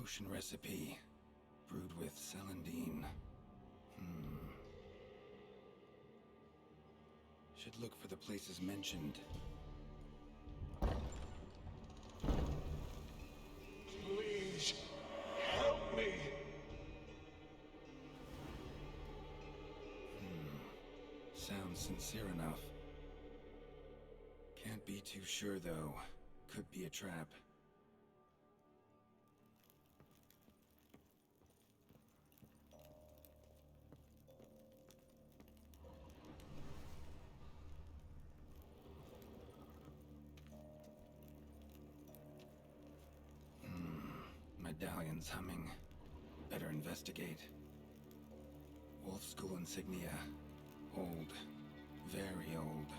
potion recipe, brewed with celandine. Should look for the places mentioned. Please, help me! Sounds sincere enough. Can't be too sure, though. Could be a trap. Medallion's humming. Better investigate. Wolf School insignia. Old. Very old.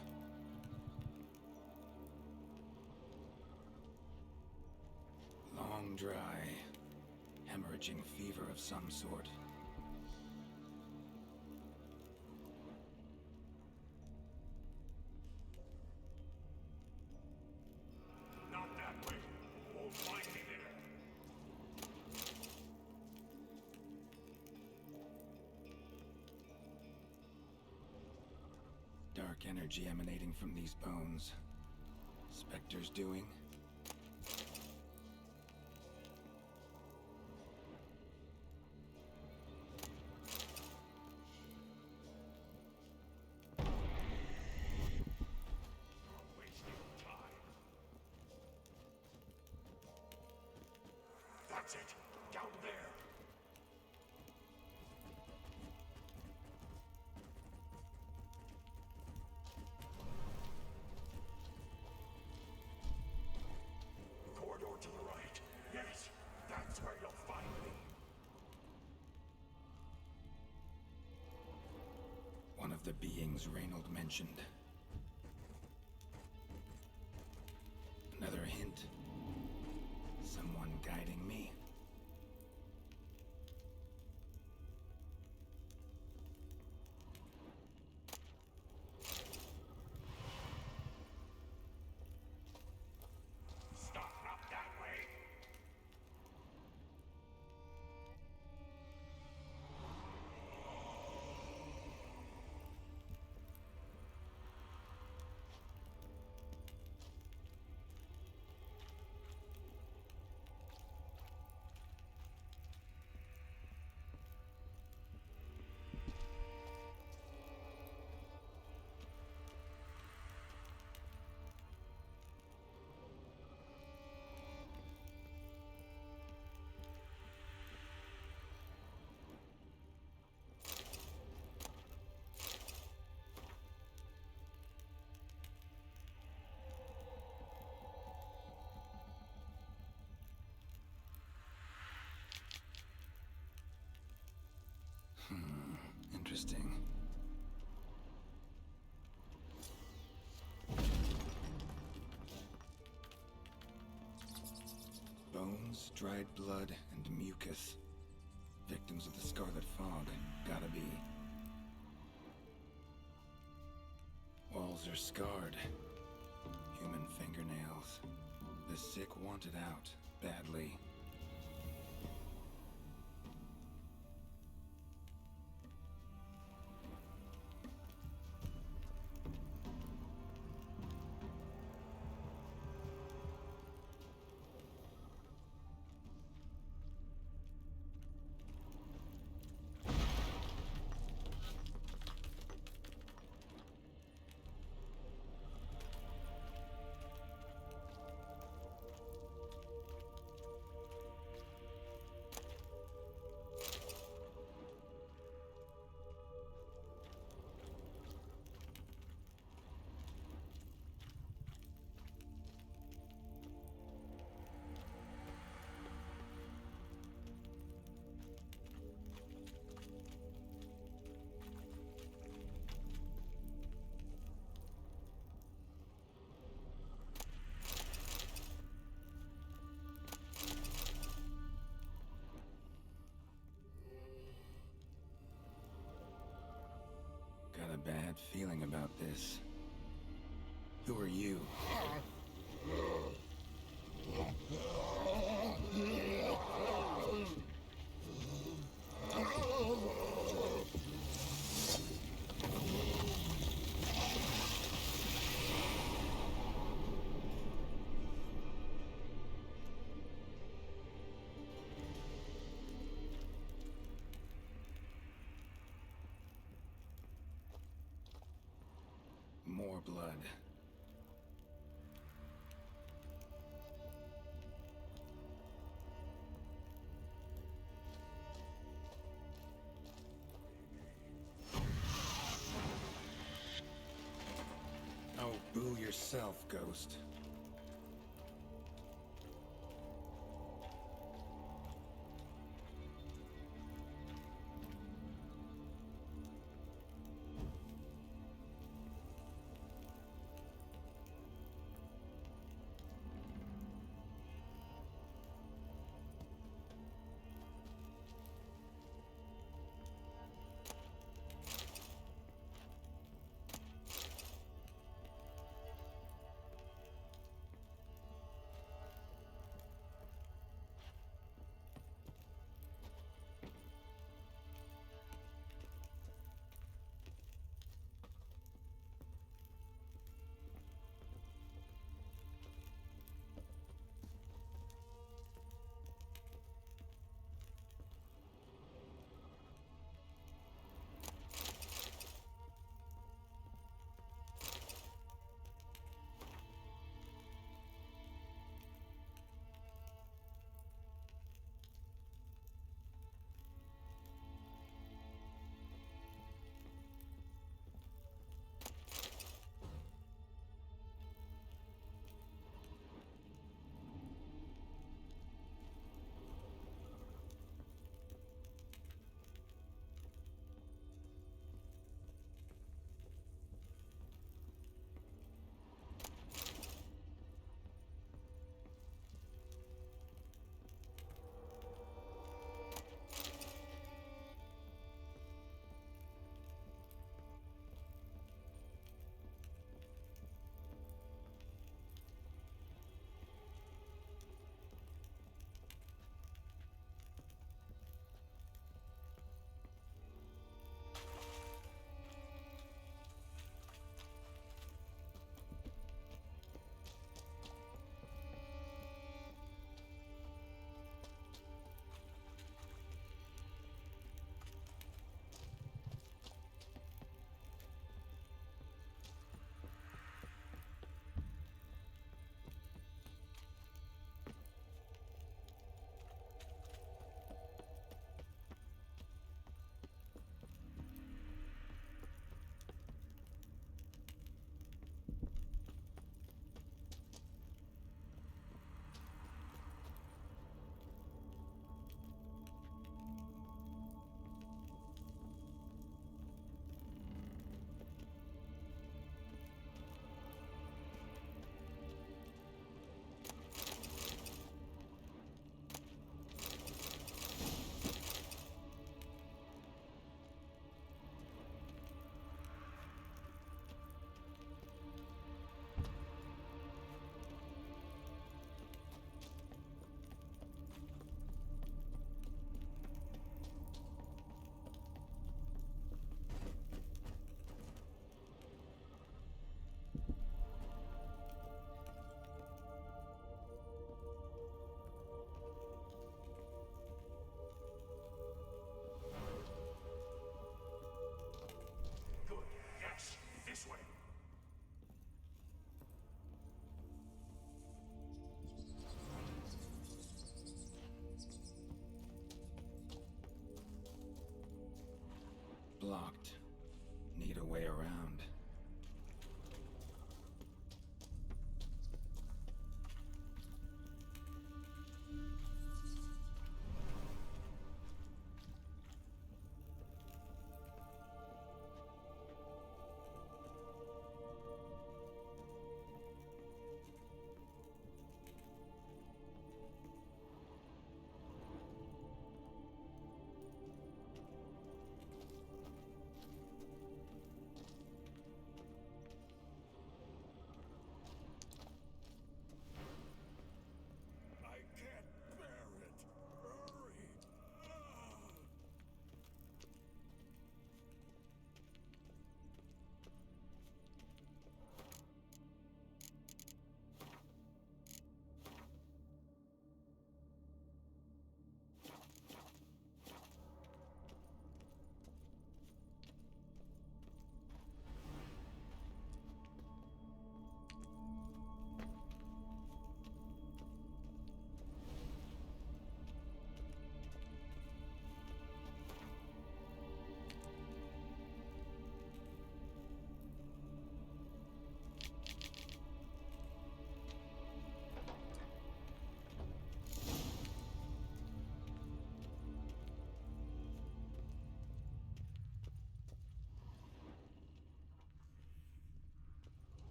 Long dry. Hemorrhaging fever of some sort. Not that way. Won't find me there. Dark energy emanating from these bones. Spectre's doing. That's it! Down there! Corridor to the right. Yes, that's where you'll find me. One of the beings Reynold mentioned. Another hint. Someone guiding me. Stop, not that way. Interesting. Bones, dried blood, and mucus. Victims of the Scarlet Fog, gotta be. Walls are scarred. Human fingernails. The sick want it out, badly. Got a bad feeling about this. Who are you? more blood. Oh, boo yourself, Ghost.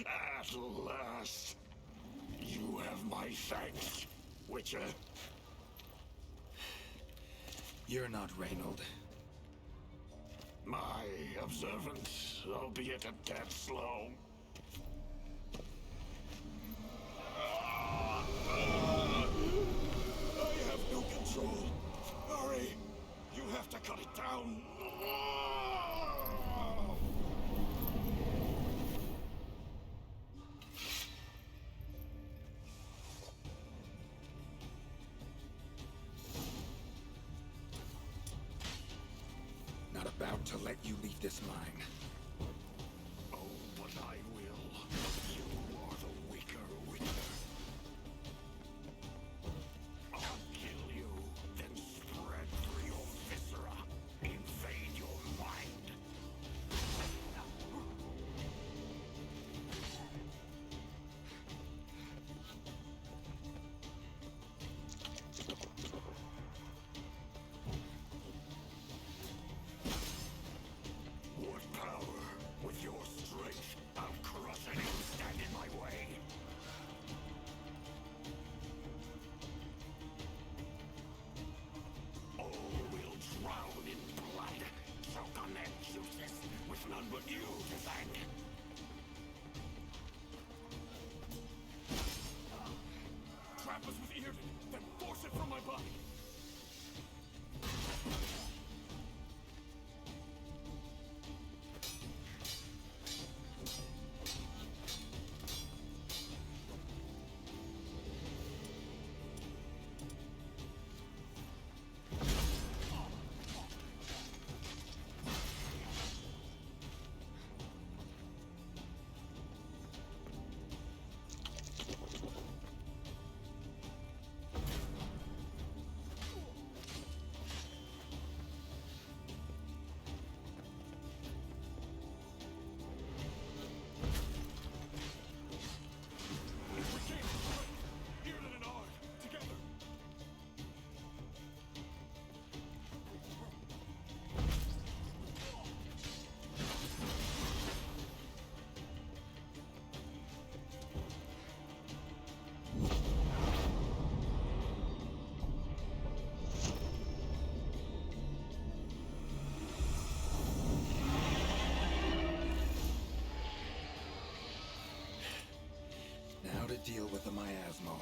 At last. You have my thanks, Witcher. You're not Reynold. My observance, albeit a tad slow. I have no control. Hurry! You have to cut it down. Not about to let you leave this mine. Oh, but I will. You are the weaker Witcher. I'll kill you, then spread through your viscera. Invade your mind. What power? With your strength, I'll crush anyone stand in my way. All will drown in blood. Choke on their juices, with none but you to thank. Trap us with Earden, then force it from my body. Now to deal with the miasmo.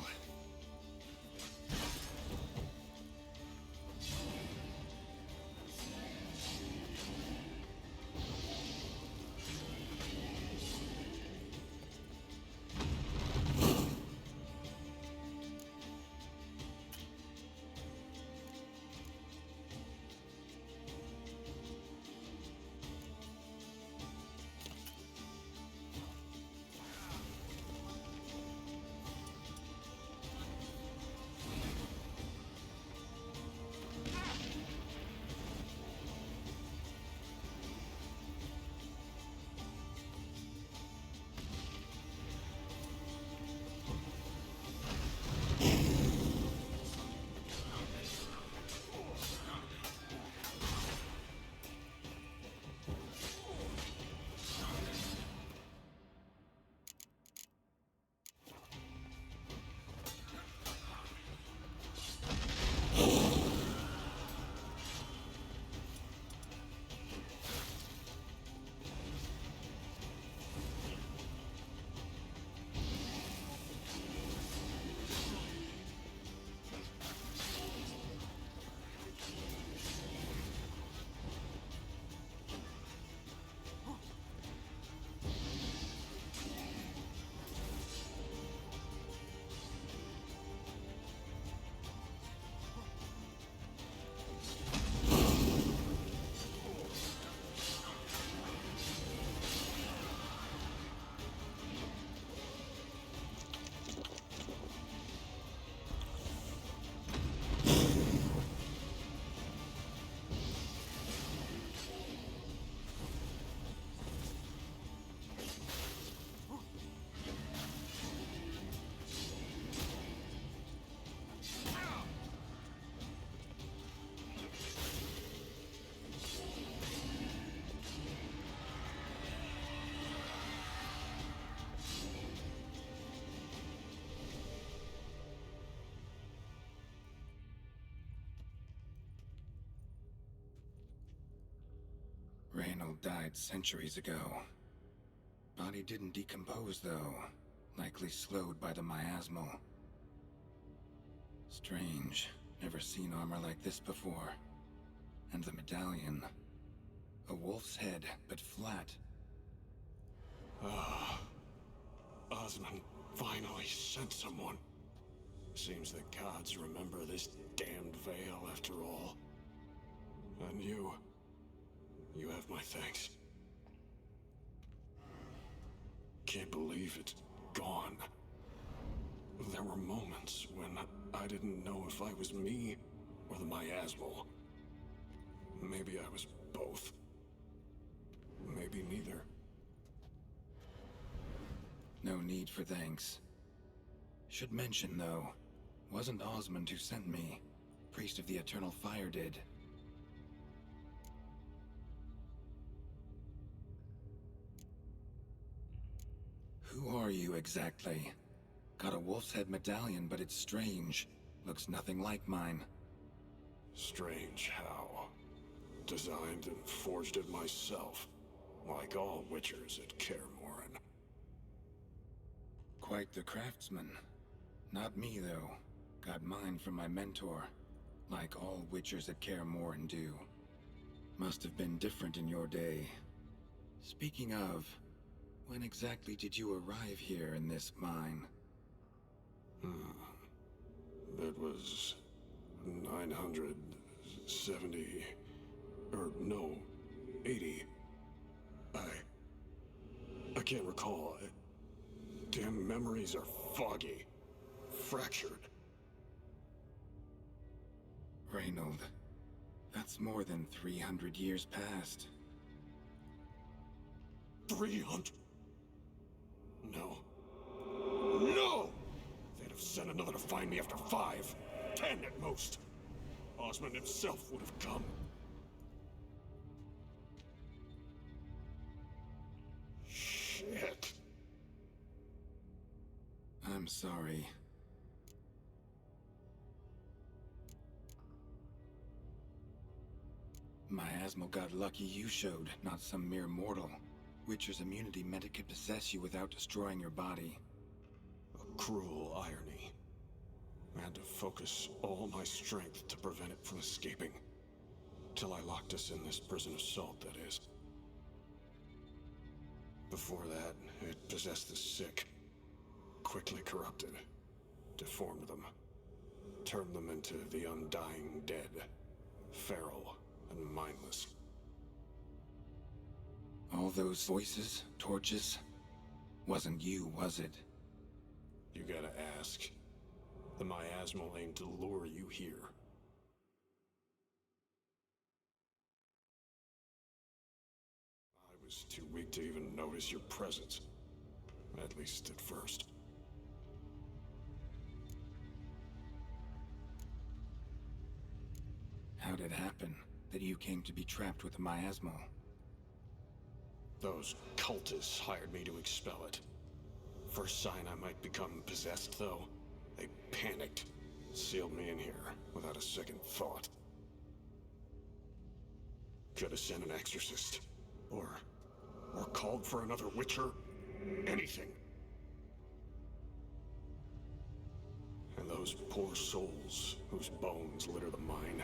Reynold died centuries ago. Body didn't decompose, though. Likely slowed by the miasmal. Strange. Never seen armor like this before. And the medallion. A wolf's head, but flat. Ah. Osmond finally sent someone. Seems the gods remember this damned veil after all. And you have my thanks. Can't believe it's gone. There were moments when I didn't know if I was me or the miasmal. Maybe I was both. Maybe neither. No need for thanks. Should mention, though, wasn't Osmond who sent me. Priest of the Eternal Fire did. Who are you exactly? Got a wolf's head medallion, but it's strange. Looks nothing like mine. Strange how? Designed and forged it myself, like all witchers at Kaer Morhen. Quite the craftsman. Not me, though. Got mine from my mentor, like all witchers at Kaer Morhen do. Must have been different in your day. Speaking of, when exactly did you arrive here in this mine? It was 970... or no, 80. I can't recall. Damn memories are foggy. Fractured. Reynold, that's more than 300 years past. 300? No. No! They'd have sent another to find me after 5, 10 at most. Osmond himself would have come. Shit. I'm sorry. Miasmal got lucky you showed, not some mere mortal. Witcher's immunity meant it could possess you without destroying your body. A cruel irony. I had to focus all my strength to prevent it from escaping. Till I locked us in this prison of salt, that is. Before that, it possessed the sick. Quickly corrupted. Deformed them. Turned them into the undying dead. Feral and mindless. All those voices, torches, wasn't you, was it? You gotta ask. The miasmal aimed to lure you here. I was too weak to even notice your presence. At least at first. How'd it happen that you came to be trapped with the miasmal? Those cultists hired me to expel it. First sign I might become possessed, though, they panicked. Sealed me in here without a second thought. Could have sent an exorcist. Or called for another witcher. Anything. And those poor souls whose bones litter the mine.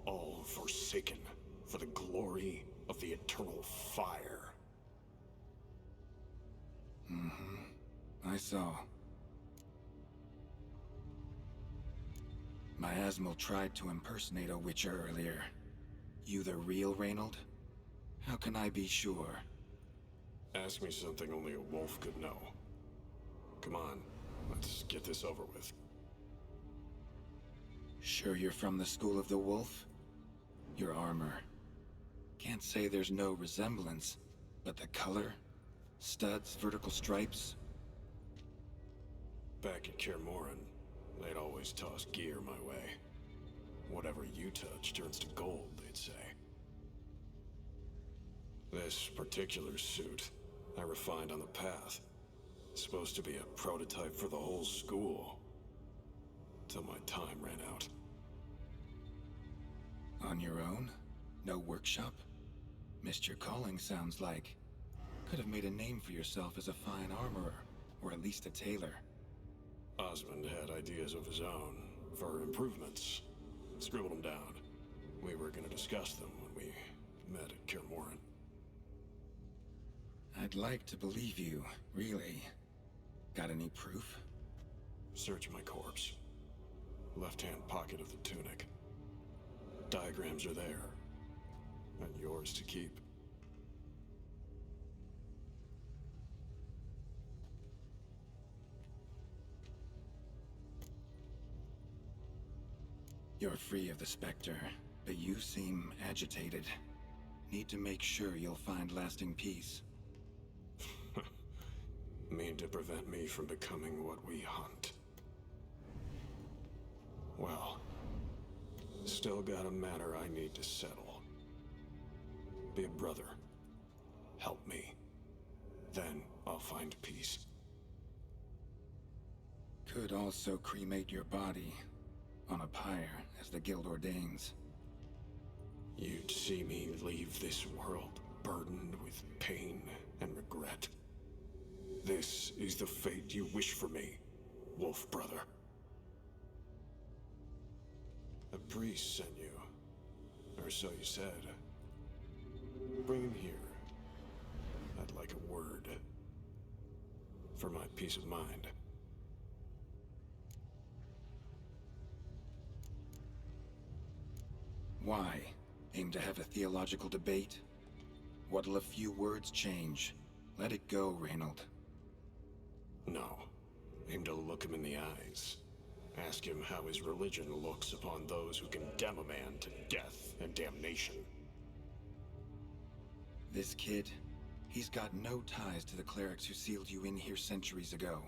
All forsaken for the glory of the eternal fire. I saw. Miasmal tried to impersonate a witcher earlier. You the real Reynold? How can I be sure? Ask me something only a wolf could know. Come on, let's get this over with. Sure you're from the School of the Wolf? Your armor. Can't say there's no resemblance, but the color? Studs, vertical stripes? Back at Kaer Morhen, they'd always toss gear my way. Whatever you touch turns to gold, they'd say. This particular suit, I refined on the path. Supposed to be a prototype for the whole school. Till my time ran out. On your own? No workshop? Missed your calling, sounds like. Could have made a name for yourself as a fine armorer, or at least a tailor. Osmond had ideas of his own for improvements. Scribbled them down. We were going to discuss them when we met at Kaer Morhen. I'd like to believe you, really. Got any proof? Search my corpse. Left-hand pocket of the tunic. Diagrams are there. And yours to keep. You're free of the Spectre, but you seem agitated. Need to make sure you'll find lasting peace. Mean to prevent me from becoming what we hunt. Well, still got a matter I need to settle. Be a brother. Help me. Then I'll find peace. Could also cremate your body on a pyre, as the guild ordains. You'd see me leave this world burdened with pain and regret. This is the fate you wish for me, Wolf Brother. A priest sent you, or so you said. Bring him here. I'd like a word. For my peace of mind. Why? Aim to have a theological debate? What'll a few words change? Let it go, Reynold. No. Aim to look him in the eyes. Ask him how his religion looks upon those who condemn a man to death and damnation. This kid, he's got no ties to the clerics who sealed you in here centuries ago.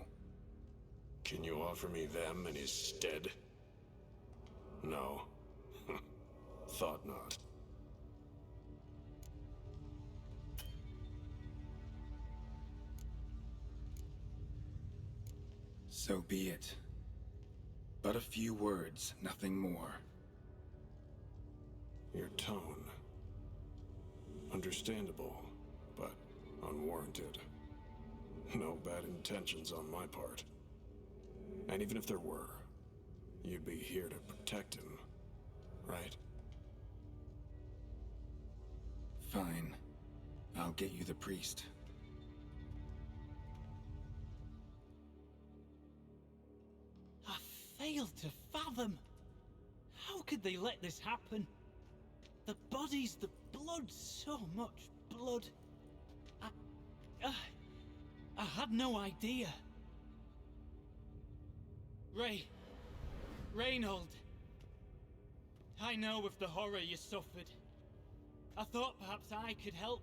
Can you offer me them in his stead? No. Thought not. So be it. But a few words, nothing more. Your tone. Understandable, but unwarranted. No bad intentions on my part. And even if there were, you'd be here to protect him, right? Fine. I'll get you the priest. I fail to fathom. How could they let this happen? The bodies, the blood, so much blood. I had no idea. Reynold. I know of the horror you suffered. I thought perhaps I could help.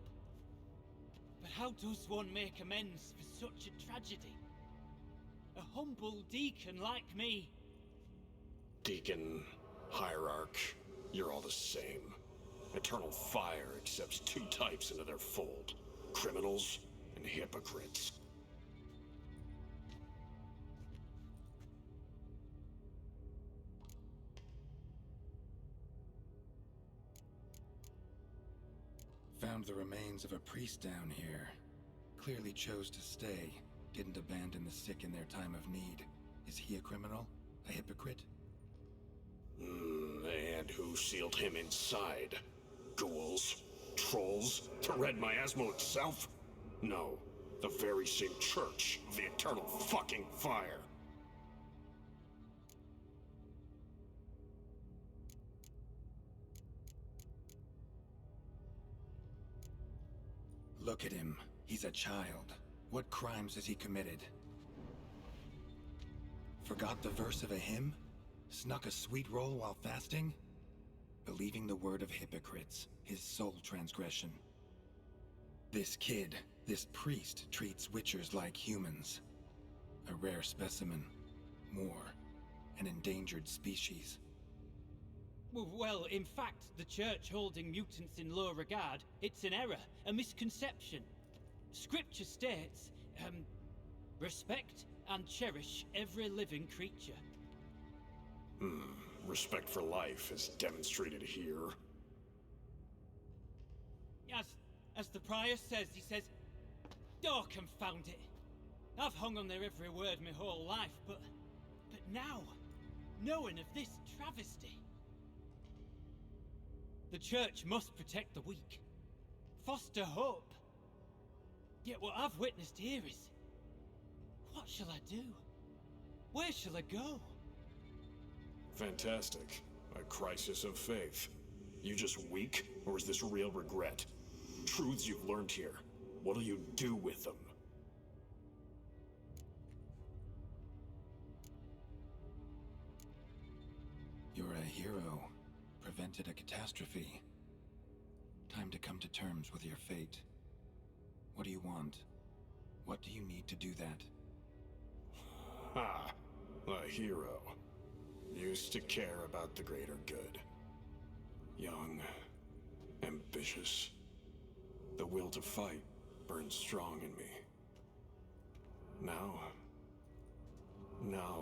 But how does one make amends for such a tragedy? A humble deacon like me. Deacon, hierarch, you're all the same. Eternal fire accepts two types into their fold. Criminals and hypocrites. Found the remains of a priest down here. Clearly chose to stay. Didn't abandon the sick in their time of need. Is he a criminal? A hypocrite? And who sealed him inside? Ghouls? Trolls? The Red Miasmal itself? No. The very same church of the eternal fucking fire. Look at him. He's a child. What crimes has he committed? Forgot the verse of a hymn? Snuck a sweet roll while fasting? Believing the word of hypocrites, his sole transgression. This kid, this priest, treats witchers like humans. A rare specimen. More. An endangered species. Well, in fact, the church holding mutants in low regard, it's an error, a misconception. Scripture states, respect and cherish every living creature. Respect for life is demonstrated here. As the prior says, he says, "Oh, confound it. I've hung on their every word my whole life, but now, knowing of this travesty, the Church must protect the weak, foster hope. Yet what I've witnessed here is, what shall I do? Where shall I go?" Fantastic. A crisis of faith. You just weak, or is this real regret? Truths you've learned here. What'll you do with them? You're a hero. Prevented a catastrophe. Time to come to terms with your fate. What do you want? What do you need to do that? Ha! A hero. Used to care about the greater good. Young. Ambitious. The will to fight burned strong in me. Now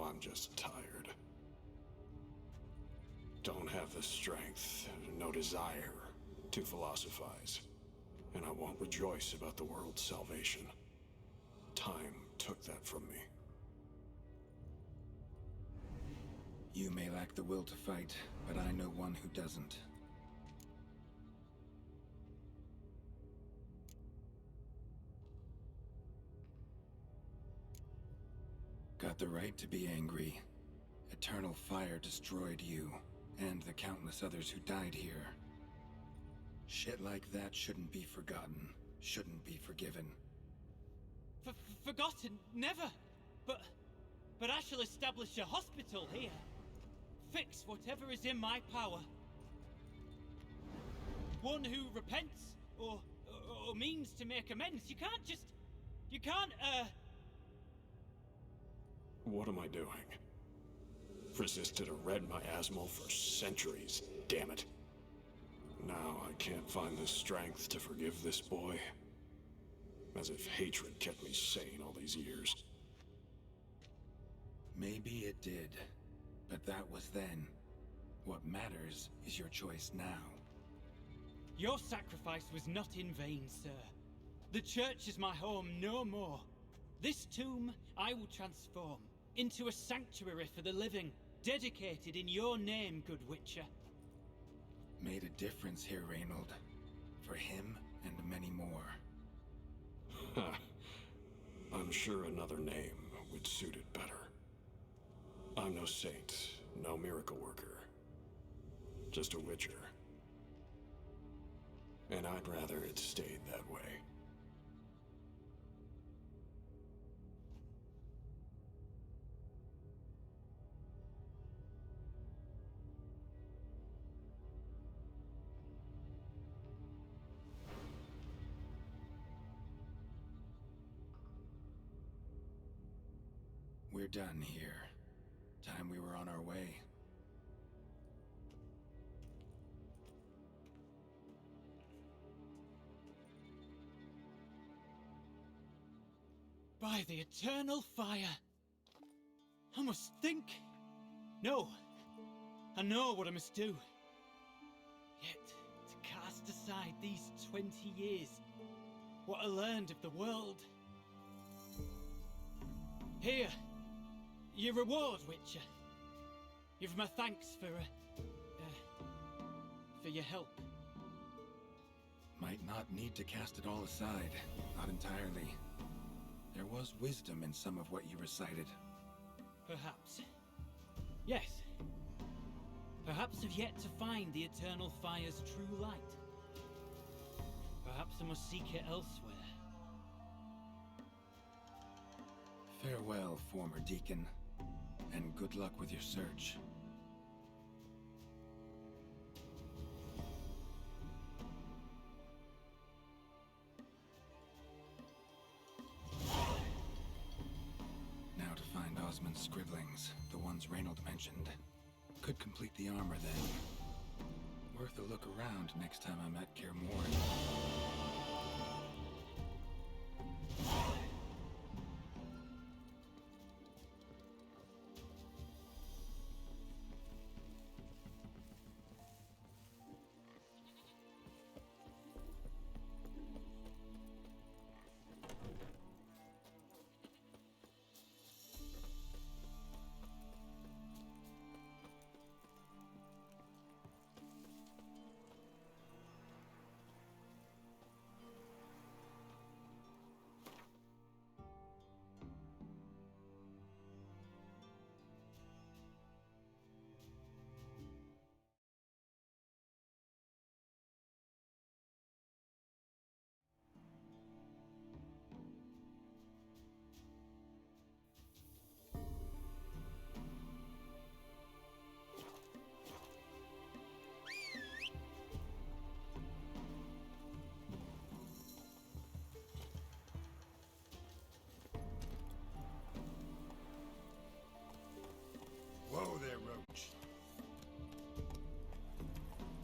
I'm just tired. Don't have the strength, no desire to philosophize. And I won't rejoice about the world's salvation. Time took that from me. You may lack the will to fight, but I know one who doesn't. Got the right to be angry. Eternal fire destroyed you, and the countless others who died here. Shit like that shouldn't be forgotten, shouldn't be forgiven. Forgotten? Never! But I shall establish a hospital here. Fix whatever is in my power. One who repents, or means to make amends. You can't, What am I doing? Resisted a red miasmal for centuries, damn it. Now I can't find the strength to forgive this boy. As if hatred kept me sane all these years. Maybe it did, but that was then. What matters is your choice now. Your sacrifice was not in vain, sir. The church is my home no more. This tomb I will transform into a sanctuary for the living, dedicated in your name, good Witcher. Made a difference here, Reynold. For him and many more. I'm sure another name would suit it better. I'm no saint, no miracle worker. Just a Witcher. And I'd rather it stayed that way. We're done here. Time we were on our way. By the eternal fire! I must think! No! I know what I must do. Yet, to cast aside these 20 years, what I learned of the world. Here! Your reward, Witcher. You've my thanks for your help. Might not need to cast it all aside. Not entirely. There was wisdom in some of what you recited. Perhaps. Yes. Perhaps I've yet to find the eternal fire's true light. Perhaps I must seek it elsewhere. Farewell, former deacon. And good luck with your search. Now to find Osmond's scribblings, the ones Reynold mentioned. Could complete the armor then. Worth a look around next time I'm at Kaer Morhen.